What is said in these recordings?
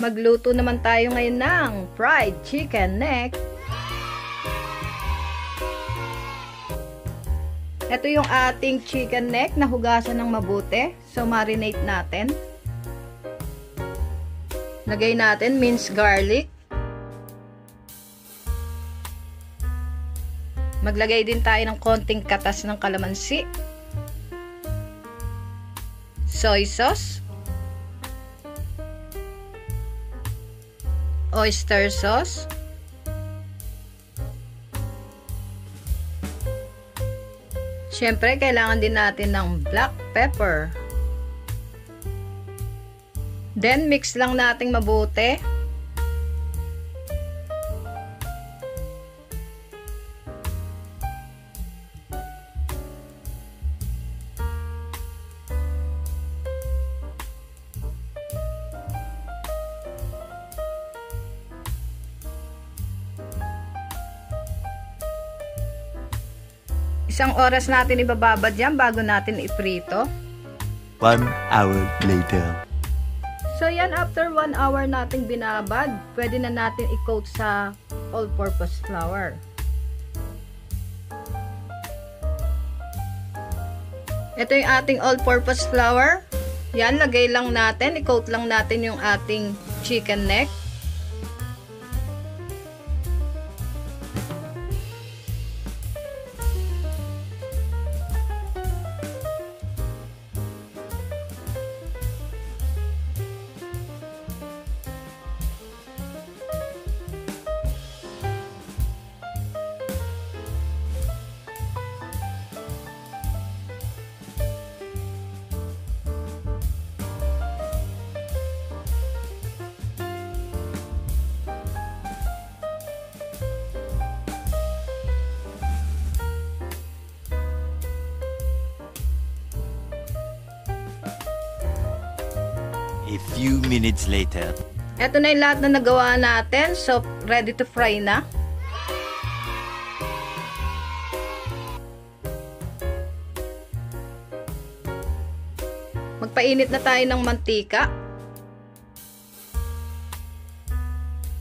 Magluto naman tayo ngayon ng fried chicken neck. Ito yung ating chicken neck na hugasan ng mabuti. So marinate natin. Lagay natin minced garlic. Maglagay din tayo ng konting katas ng kalamansi. Soy sauce. Oyster sauce. Siyempre, kailangan din natin ng black pepper. Then, mix lang nating mabuti. Isang oras natin ibababad yan bago natin iprito. 1 hour later. So yan, after 1 hour nating binabad, pwede na natin i-coat sa all-purpose flour. Ito yung ating all-purpose flour. Yan, lagay lang natin, i-coat lang natin yung ating chicken neck. A few minutes later. Ito na yung lahat na nagawa natin. So, ready to fry na. Magpainit na tayo ng mantika.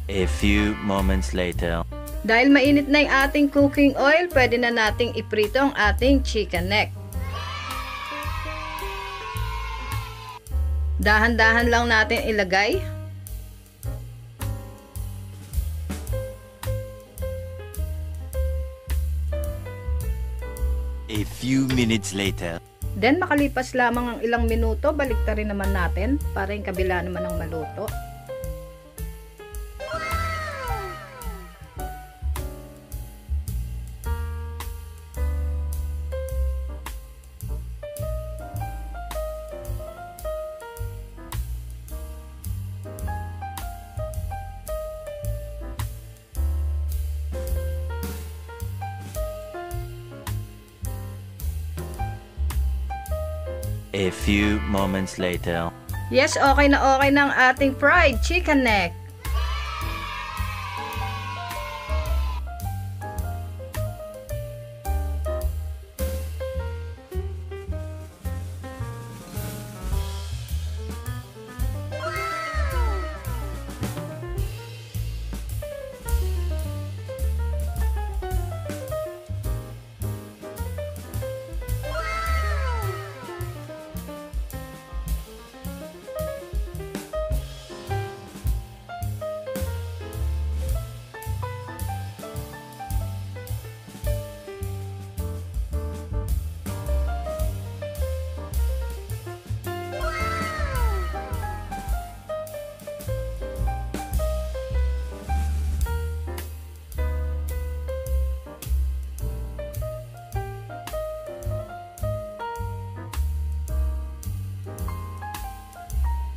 A few moments later. Dahil mainit na yung ating cooking oil, pwede na nating iprito ang ating chicken neck. Dahan-dahan lang natin ilagay. A few minutes later. Then makalipas lamang ang ilang minuto, baliktarin naman natin para yung kabila naman ang maluto. A few moments later. Yes, okay na ang ating fried chicken neck.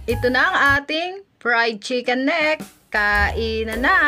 Ito na ang ating fried chicken neck. Kainan na!